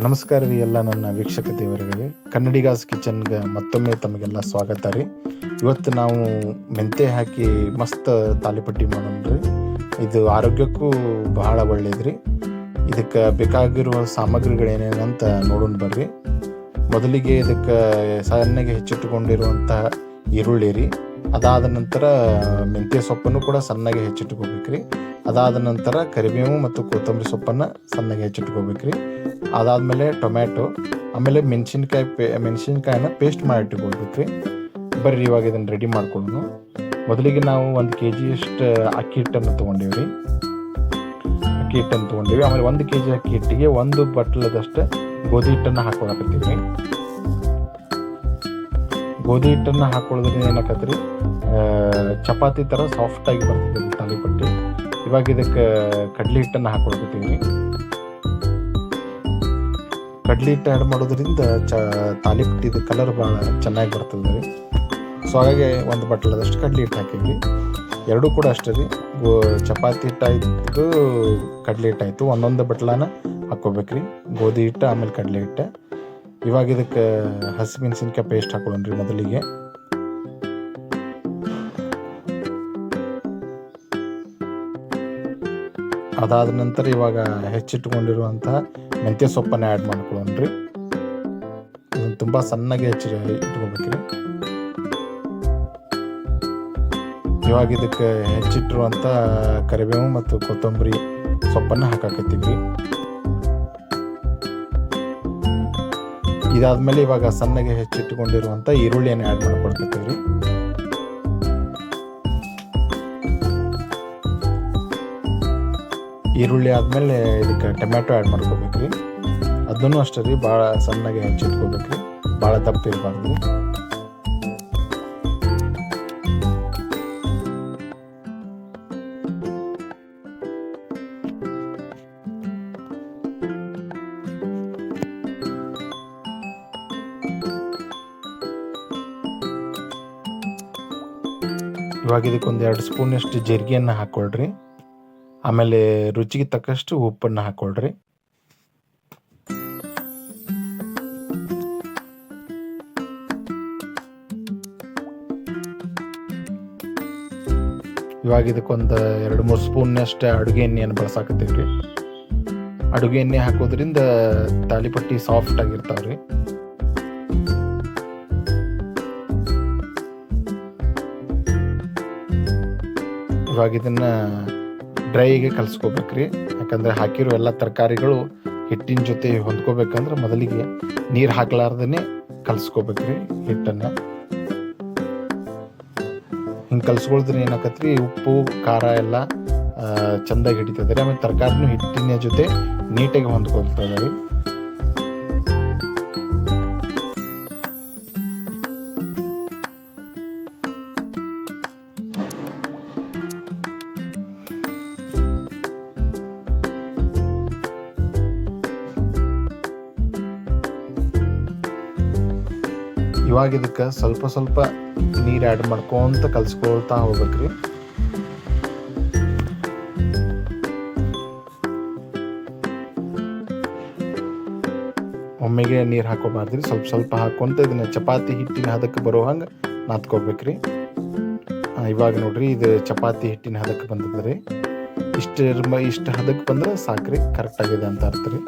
ನಮಸ್ಕಾರ ರೀ ಎಲ್ಲ ನನ್ನ ವೀಕ್ಷಕ ದೇವರಿಗೆ. ಕನ್ನಡಿಗಾಸ್ ಕಿಚನ್ಗೆ ಮತ್ತೊಮ್ಮೆ ತಮಗೆಲ್ಲ ಸ್ವಾಗತ ರೀ. ಇವತ್ತು ನಾವು ಮೆಂತೆ ಹಾಕಿ ಮಸ್ತ್ ತಾಲಿಪಟ್ಟಿ ಮಾಡೋಣ್ರಿ. ಇದು ಆರೋಗ್ಯಕ್ಕೂ ಬಹಳ ಒಳ್ಳೇದ್ರಿ. ಇದಕ್ಕೆ ಬೇಕಾಗಿರುವ ಸಾಮಗ್ರಿಗಳೇನೇನಂತ ನೋಡೋಣ ಬರ್ರಿ. ಮೊದಲಿಗೆ ಇದಕ್ಕೆ ಸಣ್ಣಗೆ ಹೆಚ್ಚಿಟ್ಟುಕೊಂಡಿರುವಂತಹ ಈರುಳ್ಳಿ ರೀ. ಅದಾದ ನಂತರ ಮೆಂತ್ಯ ಸೊಪ್ಪನ್ನು ಕೂಡ ಸಣ್ಣಗೆ ಹೆಚ್ಚಿಟ್ಕೋಬೇಕ್ರಿ. ಅದಾದ ನಂತರ ಕರಿಬೇವು ಮತ್ತು ಕೊತ್ತಂಬರಿ ಸೊಪ್ಪನ್ನು ಸಣ್ಣಗೆ ಹೆಚ್ಚಿಟ್ಕೋಬೇಕ್ರಿ. ಅದಾದಮೇಲೆ ಟೊಮ್ಯಾಟೊ, ಆಮೇಲೆ ಮೆಣಸಿನ್ಕಾಯಿನ ಪೇಸ್ಟ್ ಮಾಡಿ ಇಟ್ಕೊಳ್ಬೇಕ್ರಿ. ಬರ್ರಿ ಇವಾಗ ಇದನ್ನು ರೆಡಿ ಮಾಡ್ಕೊಳ್ಳೋಣ. ಮೊದಲಿಗೆ ನಾವು 1 kg ಅಷ್ಟು ಅಕ್ಕಿ ಹಿಟ್ಟನ್ನು ತೊಗೊಂಡೇವ್ರಿ. ಆಮೇಲೆ 1 kg ಅಕ್ಕಿ ಹಿಟ್ಟಿಗೆ 1 ಬಟ್ಲದಷ್ಟು ಗೋಧಿ ಹಿಟ್ಟನ್ನು ಹಾಕೊಳಕತ್ತೀವಿ. ಗೋಧಿ ಹಿಟ್ಟನ್ನು ಹಾಕೊಳ್ಳೋದ್ರಿಂದ ಏನಾಕತ್ರಿ, ಚಪಾತಿ ಥರ ಸಾಫ್ಟಾಗಿ ಬರ್ತದೆ ತಾಲಿಪಟ್ಟಿ. ಇವಾಗ ಇದಕ್ಕೆ ಕಡ್ಲೆ ಹಿಟ್ಟನ್ನು ಹಾಕೊಳಕತ್ತೀವಿ. ಕಡ್ಲೆ ಹಿಟ್ಟು ಆ್ಯಡ್ ಮಾಡೋದ್ರಿಂದ ತಾಲಿಪಟ್ಟಿದು ಕಲರ್ ಭಾಳ ಚೆನ್ನಾಗಿ ಬರ್ತದೆ ರೀ. ಸೊ ಹಾಗಾಗಿ 1 ಬಟ್ಲದಷ್ಟು ಕಡ್ಲೆ ಹಿಟ್ಟು ಹಾಕಿದ್ವಿ. ಎರಡೂ ಕೂಡ ಅಷ್ಟೇ ರೀ. ಚಪಾತಿ ಹಿಟ್ಟಾಯಿತು, ಕಡ್ಲೆ ಹಿಟ್ಟಾಯಿತು, ಒಂದೊಂದು ಬಟ್ಲನ ಹಾಕ್ಕೋಬೇಕ್ರಿ. ಗೋಧಿ ಹಿಟ್ಟು ಆಮೇಲೆ ಕಡಲೆ ಹಿಟ್ಟು. ಇವಾಗ ಇದಕ್ಕೆ ಹಸಿಮೆಣಸಿನ್ಕಾಯಿ ಪೇಸ್ಟ್ ಹಾಕೊಳ್ಳೋಣ್ರಿ ಮೊದಲಿಗೆ. ಅದಾದ ನಂತರ ಇವಾಗ ಹೆಚ್ಚಿಟ್ಕೊಂಡಿರುವಂತಹ ಮೆಂತ್ಯ ಸೊಪ್ಪನ್ನು ಆ್ಯಡ್ ಮಾಡ್ಕೊಳ್ಳೋಣ್ರಿ. ಇದನ್ನು ತುಂಬ ಸಣ್ಣಗೆ ಇಟ್ಕೋಬೇಕ್ರಿ. ಇವಾಗ ಇದಕ್ಕೆ ಹೆಚ್ಚಿಟ್ಟಿರುವಂಥ ಕರಿಬೇವು ಮತ್ತು ಕೊತ್ತಂಬರಿ ಸೊಪ್ಪನ್ನು ಹಾಕಾಕತ್ತೀವಿ. ಇದಾದ್ಮೇಲೆ ಇವಾಗ ಸಣ್ಣಗೆ ಹೆಚ್ಚಿಟ್ಟುಕೊಂಡಿರುವಂಥ ಈರುಳ್ಳಿಯನ್ನು ಆ್ಯಡ್ ಮಾಡ್ಕೊಳ್ತೀವಿ. ಈರುಳ್ಳಿ ಆದಮೇಲೆ ಇದಕ್ಕೆ ಟೊಮ್ಯಾಟೊ ಆ್ಯಡ್ ಮಾಡ್ಕೋಬೇಕ್ರಿ. ಅದನ್ನು ಅಷ್ಟೇ ರೀ, ಭಾಳ ಸಣ್ಣಗೆ ಹೆಚ್ಚಿಟ್ಕೋಬೇಕ್ರಿ, ಭಾಳ ದಪ್ಪ ಇರಬಾರ್ದು. ಇವಾಗ ಇದಕ್ಕೊಂದು 2 ಸ್ಪೂನಷ್ಟು ಜೀರಿಗೆಯನ್ನು ಹಾಕ್ಕೊಳ್ರಿ. ಆಮೇಲೆ ರುಚಿಗೆ ತಕ್ಕಷ್ಟು ಉಪ್ಪನ್ನು ಹಾಕ್ಕೊಳ್ರಿ. ಇವಾಗ ಇದಕ್ಕೊಂದು 2-3 ಸ್ಪೂನ್ನಷ್ಟು ಅಡುಗೆ ಎಣ್ಣೆಯನ್ನು ಬಳಸಾಕತ್ತೀವಿ. ಅಡುಗೆ ಎಣ್ಣೆ ಹಾಕೋದ್ರಿಂದ ತಾಲಿಪಟ್ಟಿ ಸಾಫ್ಟ್ ಆಗಿರ್ತಾವ್ರಿ. ಇವಾಗ ಇದನ್ನು ಡ್ರೈಗೆ ಕಲಿಸ್ಕೋಬೇಕ್ರಿ. ಯಾಕಂದರೆ ಹಾಕಿರೋ ಎಲ್ಲ ತರಕಾರಿಗಳು ಹಿಟ್ಟಿನ ಜೊತೆ ಹೊಂದ್ಕೋಬೇಕಂದ್ರೆ ಮೊದಲಿಗೆ ನೀರು ಹಾಕ್ಲಾರ್ದೇ ಕಲಿಸ್ಕೋಬೇಕ್ರಿ ಹಿಟ್ಟನ್ನು. ಹಿಂಗೆ ಕಲಿಸ್ಕೊಳ್ದ್ರೆ ಏನಾಕತ್ರಿ, ಉಪ್ಪು ಖಾರ ಎಲ್ಲ ಚೆಂದಾಗಿ ಹಿಡಿತದೆ ರೀ. ಆಮೇಲೆ ತರಕಾರಿನೂ ಹಿಟ್ಟಿನ ಜೊತೆ ನೀಟಾಗಿ ಹೊಂದ್ಕೊಳ್ತದೆ ರೀ. ಇವಾಗ ಇದಕ್ಕೆ ಸ್ವಲ್ಪ ನೀರು ಆ್ಯಡ್ ಮಾಡ್ಕೊಂತ ಕಲಿಸ್ಕೊಳ್ತಾ ಹೋಗ್ಬೇಕ್ರಿ. ಒಮ್ಮೆಗೆ ನೀರು ಹಾಕೋಬಾರ್ದ್ರಿ, ಸ್ವಲ್ಪ ಹಾಕೊಂತ ಇದನ್ನ ಚಪಾತಿ ಹಿಟ್ಟಿನ ಹದಕ್ಕೆ ಬರೋ ಹಂಗೆ ನಾದ್ಕೋಬೇಕ್ರಿ. ಇವಾಗ ನೋಡ್ರಿ, ಇದು ಚಪಾತಿ ಹಿಟ್ಟಿನ ಹದಕ್ಕೆ ಬಂದದ ರೀ. ಇಷ್ಟು ಹದಕ್ಕೆ ಬಂದ್ರೆ ಸಾಕ್ರಿ, ಕರೆಕ್ಟ್ ಆಗಿದೆ ಅಂತ ಅರ್ಥ ರೀ.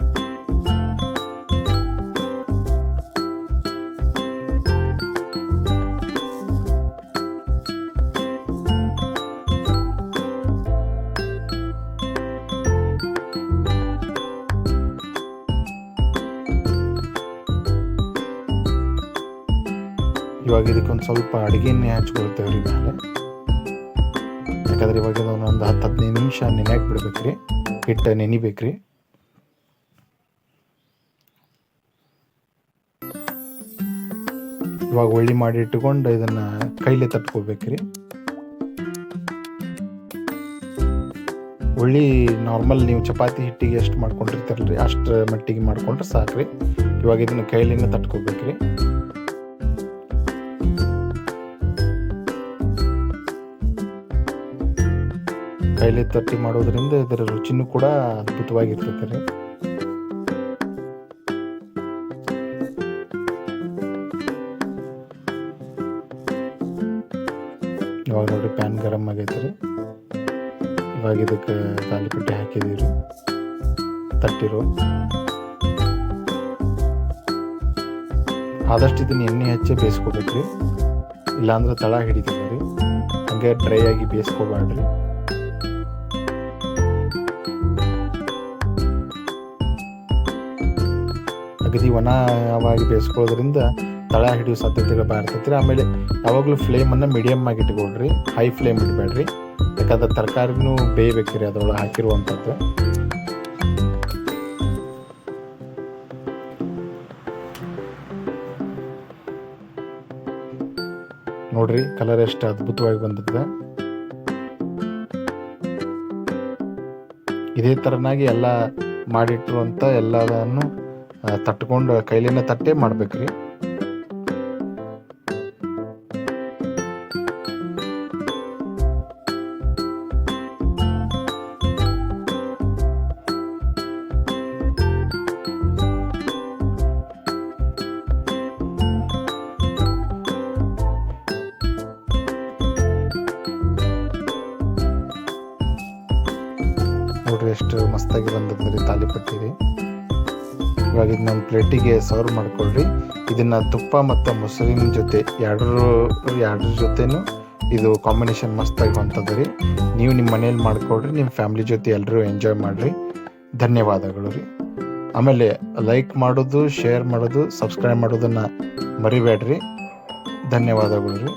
ಇವಾಗ ಇದಕ್ಕೊಂದು ಸ್ವಲ್ಪ ಅಡುಗೆ ಎಣ್ಣೆ ಹಚ್ಕೊಳ್ತೇವೆ ರೀ ಮೇಲೆ. ಯಾಕಂದ್ರೆ ಇವಾಗ ಒಂದು 10-15 ನಿಮಿಷ ನೆನೆಯಾಗಿ ಬಿಡ್ಬೇಕ್ರಿ, ಹಿಟ್ಟು ನೆನಿಬೇಕ್ರಿ. ಇವಾಗ ಒಳ್ಳಿ ಮಾಡಿ ಇಟ್ಕೊಂಡು ಇದನ್ನು ಕೈಲೇ ತಟ್ಕೋಬೇಕ್ರಿ. ಒಳ್ಳಿ ನಾರ್ಮಲ್ ನೀವು ಚಪಾತಿ ಹಿಟ್ಟಿಗೆ ಎಷ್ಟು ಮಾಡ್ಕೊಂಡಿರ್ತಾರಲ್ರಿ ಅಷ್ಟು ಮಟ್ಟಿಗೆ ಮಾಡ್ಕೊಂಡ್ರೆ ಸಾಕ್ರಿ. ಇವಾಗ ಇದನ್ನು ಕೈಲಿಂದ ತಟ್ಕೋಬೇಕ್ರಿ. ಕೈಲಿ ತಟ್ಟಿ ಮಾಡೋದ್ರಿಂದ ಇದರ ರುಚಿನೂ ಕೂಡ ಅದ್ಭುತವಾಗಿರ್ತೈತೆ ರೀ. ಇವಾಗ ನೋಡಿರಿ ಪ್ಯಾನ್ ಗರಮ್ ಆಗೈತೆ ರೀ. ಇವಾಗ ಇದಕ್ಕೆ ತಾಲಿಪಟ್ಟಿ ಹಾಕಿದೀವಿ ರೀ, ತಟ್ಟಿರೋ. ಆದಷ್ಟು ಇದನ್ನು ಎಣ್ಣೆ ಹಚ್ಚಿ ಬೇಯಿಸ್ಕೋಬೇಕ್ರಿ, ಇಲ್ಲಾಂದ್ರೆ ತಳ ಹಿಡಿತದೆ ರೀ. ಹಂಗೆ ಡ್ರೈ ಆಗಿ ಬೇಯಿಸ್ಕೋಬೇಡ್ರಿ. ಅಗದಿ ಒಣವಾಗಿ ಬೇಯಿಸ್ಕೊಳ್ಳೋದ್ರಿಂದ ತಳ ಹಿಡಿಯೋ ಸಾಧ್ಯತೆಗಳು ಬಾರ್ತೈತೆ ರೀ. ಆಮೇಲೆ ಯಾವಾಗಲೂ ಫ್ಲೇಮನ್ನು ಮೀಡಿಯಮ್ ಆಗಿ ಇಟ್ಕೊಳ್ರಿ, ಹೈ ಫ್ಲೇಮ್ ಇಡಬೇಡ್ರಿ. ಯಾಕಂದ್ರೆ ತರಕಾರಿನೂ ಬೇಯಬೇಕ್ರಿ ಅದರೊಳಗೆ ಹಾಕಿರುವಂಥದ್ದು. ನೋಡ್ರಿ ಕಲರ್ ಎಷ್ಟು ಅದ್ಭುತವಾಗಿ ಬಂದಿದೆ. ಇದೇ ಥರನಾಗಿ ಎಲ್ಲ ಮಾಡಿಟ್ಟಿರುವಂಥ ಎಲ್ಲದನ್ನು ತಟ್ಕೊಂಡು ಕೈಲಿನ ತಟ್ಟೆ ಮಾಡ್ಬೇಕ್ರಿ. ನೋಡ್ರಿ ಎಷ್ಟು ಮಸ್ತಾಗಿ ಬಂದದ್ರಿ ತಾಲಿಪಟ್ಟಿ ರೀ. ಇವಾಗ ಇದನ್ನೊಂದು ಪ್ಲೇಟಿಗೆ ಸರ್ವ್ ಮಾಡ್ಕೊಳ್ರಿ. ಇದನ್ನು ತುಪ್ಪ ಮತ್ತು ಮೊಸರಿನ ಜೊತೆ ಎರಡರ ಜೊತೆನೂ ಇದು ಕಾಂಬಿನೇಷನ್ ಮಸ್ತಾಗಿ ಹೊಂತದ ರೀ. ನೀವು ನಿಮ್ಮ ಮನೇಲಿ ಮಾಡ್ಕೊಳ್ರಿ, ನಿಮ್ಮ ಫ್ಯಾಮ್ಲಿ ಜೊತೆ ಎಲ್ಲರೂ ಎಂಜಾಯ್ ಮಾಡಿರಿ. ಧನ್ಯವಾದಗಳು ರೀ. ಆಮೇಲೆ ಲೈಕ್ ಮಾಡೋದು, ಶೇರ್ ಮಾಡೋದು, ಸಬ್ಸ್ಕ್ರೈಬ್ ಮಾಡೋದನ್ನು ಮರಿಬೇಡ್ರಿ. ಧನ್ಯವಾದಗಳು ರೀ.